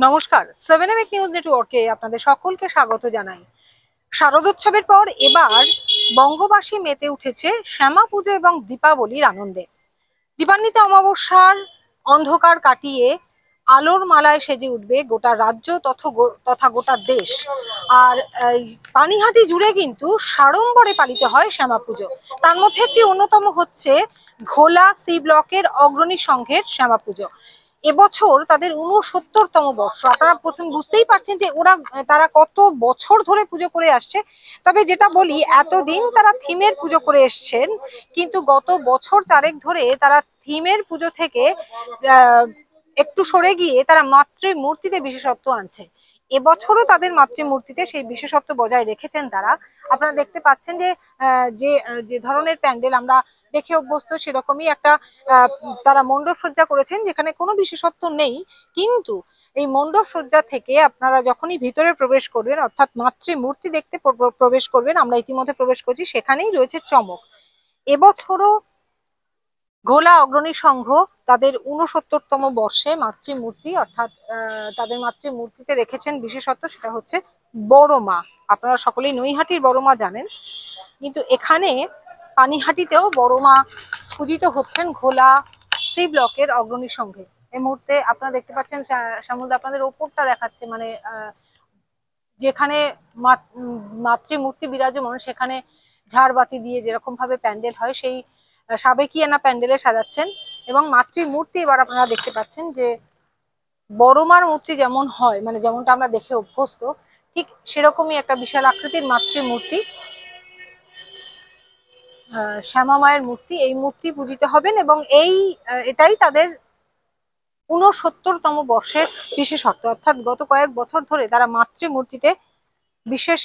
নমস্কার, 7 নিউজ নেটওয়ার্কে আপনাদের সকলকে স্বাগত জানাই। শারদোৎসবের পর এবার বঙ্গবাসী মেতে উঠেছে শ্যামা পুজো এবং দীপাবলির আনন্দে। দীপান্বিত অমাবস্যার অন্ধকার কাটিয়ে আলোর মালায় সেজে উঠবে গোটা রাজ্য তথা গোটা দেশ। আর পানিহাটি জুড়ে কিন্তু সাড়ম্বরে পালিত হয় শ্যামা পুজো। তার মধ্যে একটি অন্যতম হচ্ছে ঘোলা সি ব্লকের অগ্রণী সংঘের শ্যামা পুজো। এবছর তাদের ৬৯তম বর্ষ। আপনারা প্রথম বুঝতেই পারছেন যে তারা কত বছর ধরে পুজো করে আসছে। তবে যেটা বলি, এতদিন তারা থিমের পুজো করে এসছেন, কিন্তু গত বছর চারেক ধরে তারা থিমের পুজো থেকে একটু সরে গিয়ে তারা মাতৃমূর্তিতে বিশেষত্ব আনছে। এবছরও তাদের মাতৃমূর্তিতে সেই বিশেষত্ব বজায় রেখেছেন তারা। আপনারা দেখতে পাচ্ছেন যে যে ধরনের প্যান্ডেল আমরা দেখে অভ্যস্ত, সেরকমই একটা তারা মণ্ডপ সজ্জা করেছেন যেখানে কোনো বিশেষত্ব নেই। কিন্তু এই মণ্ডপ সজ্জা থেকে আপনারা যখনই ভিতরে প্রবেশ করবেন, অর্থাৎ মাতৃমূর্তি দেখতে প্রবেশ করবেন, আমরা ইতিমধ্যে প্রবেশ করছি, সেখানেই রয়েছে চমক। এবছরও ঘোলা অগ্রণী সংঘ তাদের ৬৯তম বর্ষে মাতৃমূর্তি, অর্থাৎ তাদের মাতৃমূর্তিতে রেখেছেন বিশেষত্ব, সেটা হচ্ছে বড় মা। আপনারা সকলেই নৈহাটির বড় মা জানেন, কিন্তু এখানে পানিহাটিতেও বড় মা পূজিত হচ্ছেন ঘোলা সি ব্লকের অগ্রণী সংঘে। এই মুহূর্তে আপনারা দেখতে পাচ্ছেন, শ্যামলদা আপনাদের ওপরটা দেখাচ্ছে, মানে যেখানে মাতৃমূর্তি বিরাজমান সেখানে ঝাড়বাতি দিয়ে যেরকম ভাবে প্যান্ডেল হয়, সেই সাবেকিয়ানা প্যান্ডেলে সাজাচ্ছেন। এবং মাতৃমূর্তি এবার আপনারা দেখতে পাচ্ছেন যে বড় মার মূর্তি যেমন হয়, মানে যেমনটা আমরা দেখে অভ্যস্ত, ঠিক সেরকমই একটা বিশাল আকৃতির মাতৃমূর্তি, শ্যামা মায়ের মূর্তি, এই মূর্তি পূজিত হবেন। এবং এটাই তাদের ৬৯তম বর্ষের বিশেষত্ব, অর্থাৎ গত কয়েক বছর ধরে তারা মাতৃমূর্তিতে বিশেষ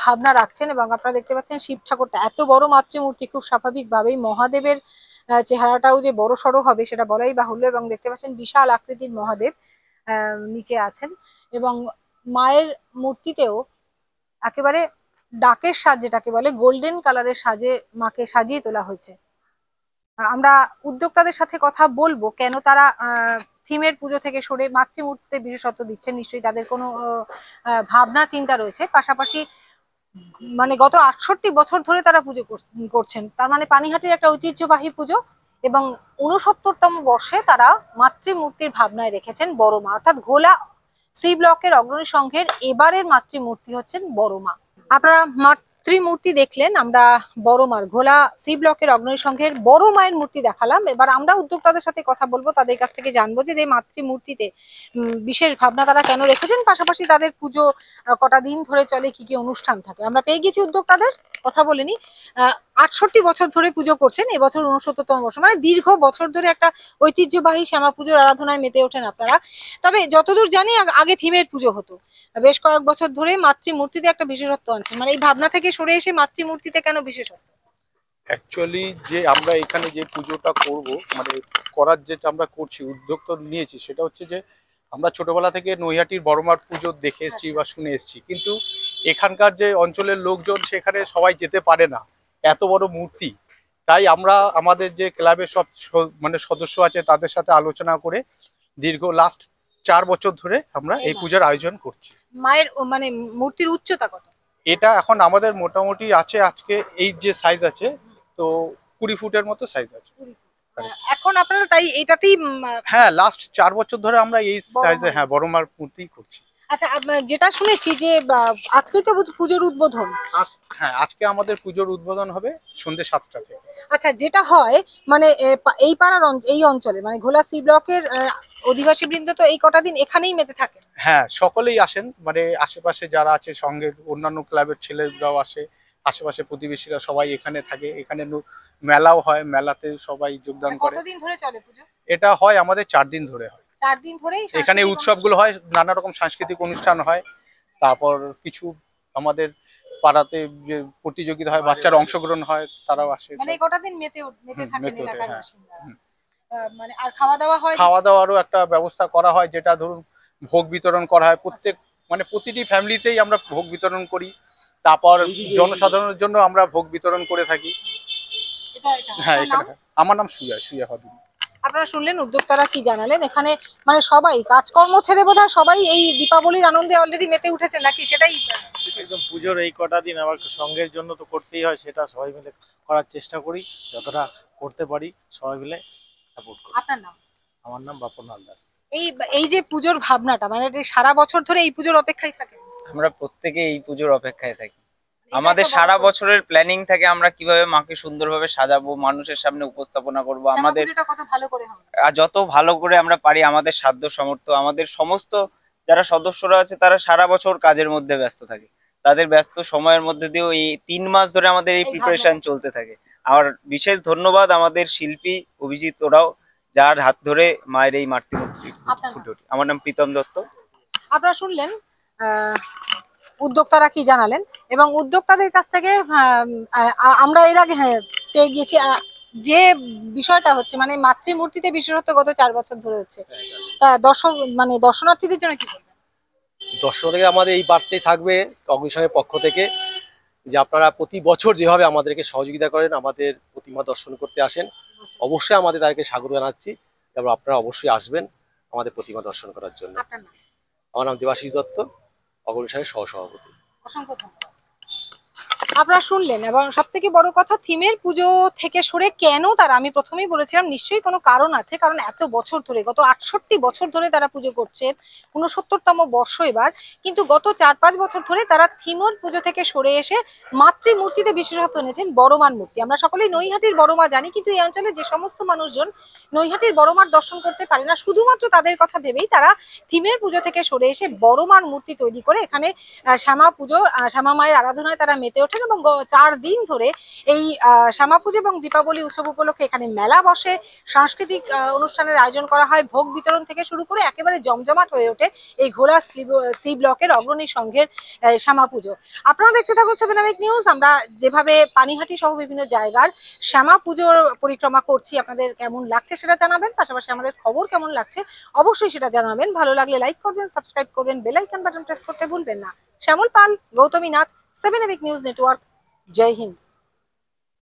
ভাবনা রাখছেন। এবং আপনারা দেখতে পাচ্ছেন শিব ঠাকুরটা এত বড় মাতৃমূর্তি, খুব স্বাভাবিকভাবেই মহাদেবের চেহারাটাও যে বড় সড়ো হবে সেটা বলাই বাহুল্য। এবং দেখতে পাচ্ছেন বিশাল আকৃতির মহাদেব নিচে আছেন, এবং মায়ের মূর্তিতেও একেবারে ডাকের সাজ, যেটাকে বলে গোল্ডেন কালারের সাজে মাকে সাজিয়ে তোলা হয়েছে। আমরা উদ্যোক্তাদের সাথে কথা বলবো কেন তারা থিমের পুজো থেকে সরে মাতৃমূর্তিতে বিশেষত্ব দিচ্ছেন। নিশ্চয়ই তাদের কোনো ভাবনা চিন্তা রয়েছে। পাশাপাশি মানে গত ৬৮ বছর ধরে তারা পুজো করছেন, তার মানে পানিহাটির একটা ঐতিহ্যবাহী পুজো। এবং ৬৯তম বর্ষে তারা মাতৃমূর্তির ভাবনায় রেখেছেন বড় মা, অর্থাৎ ঘোলা সি ব্লকের অগ্রণী সংঘের এবারের মাতৃমূর্তি হচ্ছেন বড় মা। আপনারা মাতৃমূর্তি দেখলেন, আমরা বড় মার ঘোলা সি ব্লকের অগ্রণী সংঘের বড় মায়ের মূর্তি দেখালাম। এবার আমরা উদ্যোক্তাদের সাথে কথা বলবো, তাদের কাছ থেকে জানবো যে এই মাতৃমূর্তিতে বিশেষ ভাবনা তারা কেন রেখেছেন, পাশাপাশি তাদের পুজো কটা দিন ধরে চলে, কি কি অনুষ্ঠান থাকে। আমরা পেয়ে গেছি উদ্যোক্তাদের, কথা বলে নি। ৬৮ বছর ধরে পুজো করছেন, এবছর ৬৯তম বর্ষ, মানে দীর্ঘ বছর ধরে একটা ঐতিহ্যবাহী শ্যামা পুজোর আরাধনায় মেতে ওঠেন আপনারা। তবে যতদূর জানি আগে থিমের পুজো হতো, বেশ কয়েক বছর ধরে মাতৃমূর্তিতে একটা বিশেষত্ব আনছেন, মানে এই ভাবনা থেকে সরে এসে মাতৃমূর্তিতে কেন বিশেষত্ব? অ্যাকচুয়ালি যে আমরা এখানে যে পুজোটা করব, মানে করার যেটা আমরা করছি, উদ্যোগ তো নিয়েছি, সেটা হচ্ছে যে আমরা ছোটবেলা থেকে নৈহাটির বড়মার পুজো দেখে এসেছি বা শুনে এসেছি, কিন্তু এখানকার যে অঞ্চলের লোকজন সেখানে সবাই যেতে পারে না, এত বড় মূর্তি। তাই আমরা আমাদের যে ক্লাবের সব মানে সদস্য আছে তাদের সাথে আলোচনা করে দীর্ঘ লাস্ট 4 বছর ধরে আমরা এই পূজার আয়োজন করছি। মায়ের মানে মূর্তির উচ্চতা কত? এটা এখন আমাদের মোটামুটি আছে, আজকে এই যে সাইজ আছে, তো 20 ফুটের মতো সাইজ আছে। এখন আপনারা তাই এটাতেই হ্যাঁ, লাস্ট 4 বছর ধরে আমরা এই সাইজে বড় মার মূর্তি করছি। আচ্ছা, যেটা শুনেছি যে আজকেই তো পুজোর উদ্বোধন। হ্যাঁ, আজকে আমাদের পুজোর উদ্বোধন হবে সন্ধ্যে 7টা থেকে। আচ্ছা, যেটা হয় মানে এই পাড়ার এই অঞ্চলে, মানে ঘোলা সি ব্লকের অধিবাসী বৃন্দ তো এই কটা দিন এখানেই মেতে থাকে। হ্যাঁ, সকলেই আসেন, মানে আশেপাশে যারা আছে, সঙ্গে অন্যান্য ক্লাবের ছেলেরাও আসে, আশেপাশে প্রতিবেশীরা সবাই এখানে থাকে। এখানে মেলাও হয়, মেলাতে সবাই যোগদান করে। কতদিন ধরে চলে পুজো? এটা হয় আমাদের 4 দিন ধরে হয়। 4 দিন ধরেই এখানে উৎসবগুলো হয়, নানা রকম সাংস্কৃতিক অনুষ্ঠান হয়, তারপর কিছু আমাদের পাড়াতে যে প্রতিযোগিতা হয়, বাচ্চারা অংশগ্রহণ হয়, তারাও আসে। মানে কটা দিন মেতে থাকেন এলাকার বাসিন্দা। মানে আর খাওয়া দাওয়া হয়? খাওয়া দাওয়ারও একটা ব্যবস্থা করা হয়, যেটা ধরুন ভোগ বিতরণ করা হয় প্রত্যেক, মানে প্রতিটি ফ্যামিলিতেই আমরা ভোগ বিতরণ করি। তারপর জনসাধারণের জন্য আমরা ভোগ বিতরণ করে থাকি। হ্যাঁ, এখানে আমার নাম সুয়া হবিব। আপনারা শুনলেন উদ্যোক্তারা কি জানালেন। এখানে মানে সবাই কাজকর্ম ছেড়ে বোধহয় সবাই এই দীপাবলির আনন্দে অলরেডি মেতে উঠেছে নাকি, সেটাই। একদম পুজোর এই কটা দিন আবার সঙ্গের জন্য তো করতেই হয়, সেটা সবাই মিলে করার চেষ্টা করি, যতটা করতে পারি সবাই মিলে সাপোর্ট করি। আপনার নাম? আমার নাম বাপন হালদার। এই এই যে পুজোর ভাবনাটা, মানে এটা সারা বছর ধরে এই পুজোর অপেক্ষায় থাকে? আমরা প্রত্যেকে এই পুজোর অপেক্ষায় থাকি। আমাদের সারা বছরের প্ল্যানিং থাকে আমরা কিভাবে মাকে সুন্দরভাবে সাজাবো, মানুষের সামনে উপস্থাপনা করব, আমাদের কত ভালো করে হবে। যত ভালো করে আমরা পারি, আমাদের সাধ্য সামর্থ্য, আমাদের সমস্ত যারা সদস্যরা আছে তারা সারা বছর কাজের মধ্যে ব্যস্ত থাকে। তাদের ব্যস্ত সময়ের মধ্যে দিয়েও এই 3 মাস ধরে আমাদের এই প্রিপারেশন চলতে থাকে। আর বিশেষ ধন্যবাদ আমাদের শিল্পী অভিজিৎ ওরাও, যার হাত ধরে মায়ের এই মাতৃ মূর্তি ফুটে ওঠে। আমার নাম প্রীতম দত্ত। আপনারা শুনলেন উদ্যোক্তারা কি জানালেন, এবং উদ্যোক্তাদের কাছ থেকে আমরা এর আগে পেয়ে গিয়েছি যে বিষয়টা হচ্ছে মানে মাতৃমূর্তিতে বিশেষত গত 4 বছর ধরে হচ্ছে। দর্শক মানে দর্শনার্থীদের জন্য কি বলবেন? দর্শকদের আমাদের এই বার্তাই থাকবে অগ্নিশমের পক্ষ থেকে যে আপনারা প্রতি বছর যেভাবে আমাদেরকে সহযোগিতা করেন, আমাদের প্রতিমা দর্শন করতে আসেন, অবশ্যই আমাদের তাদেরকে স্বাগত জানাচ্ছি এবং আপনারা অবশ্যই আসবেন আমাদের প্রতিমা দর্শন করার জন্য। আমার নাম দেবাশিস দত্ত, অগ্নিশমের সহসভাপতি। অসংখ্য ধন্যবাদ। আপনারা শুনলেন, এবং সব থেকে বড় কথা থিমের পুজো থেকে সরে কেন তারা, আমি প্রথমেই বলেছিলাম নিশ্চয়ই কোনো কারণ আছে, কারণ এত বছর ধরে গত 68 বছর ধরে তারা পুজো করছেন, 69তম বর্ষ এবার, কিন্তু গত 4-5 বছর ধরে তারা থিমের পুজো থেকে সরে এসে মাতৃমূর্তিতে বিশেষত্ব এনেছেন বড়মার মূর্তি। আমরা সকলেই নৈহাটির বড়মা জানি, কিন্তু এই অঞ্চলে যে সমস্ত মানুষজন নৈহাটির বড়মার দর্শন করতে পারে না, শুধুমাত্র তাদের কথা ভেবেই তারা থিমের পুজো থেকে সরে এসে বড়মার মূর্তি তৈরি করে এখানে শ্যামা পুজো, শ্যামা মায়ের আরাধনায় তারা মেতে ওঠেন। এবং 4 দিন ধরে এই শ্যামা পুজো এবং দীপাবলি উৎসব উপলক্ষে এখানে মেলা বসে, সাংস্কৃতিক অনুষ্ঠানের আয়োজন করা হয়, ভোগ বিতরণ থেকে শুরু করে একেবারে জমজমাট হয়ে ওঠে এই ঘোড়া সি ব্লকের অগ্রণী সংঘের শ্যামা পুজো। আপনারা দেখতে থাকুন 7 নিউজ। আমরা যেভাবে পানিহাটি সহ বিভিন্ন জায়গার শ্যামা পুজোর পরিক্রমা করছি, আপনাদের কেমন লাগছে সেটা জানাবেন, পাশাপাশি আমাদের খবর কেমন লাগছে অবশ্যই সেটা জানাবেন। ভালো লাগলে লাইক করবেন, সাবস্ক্রাইব করবেন, বেল আইকন বাটন প্রেস করতে ভুলবেন না। শ্যামল পাল, গৌতমী নাথ, 7 নিউজ নেটওয়ার্ক। জয় হিন্দ।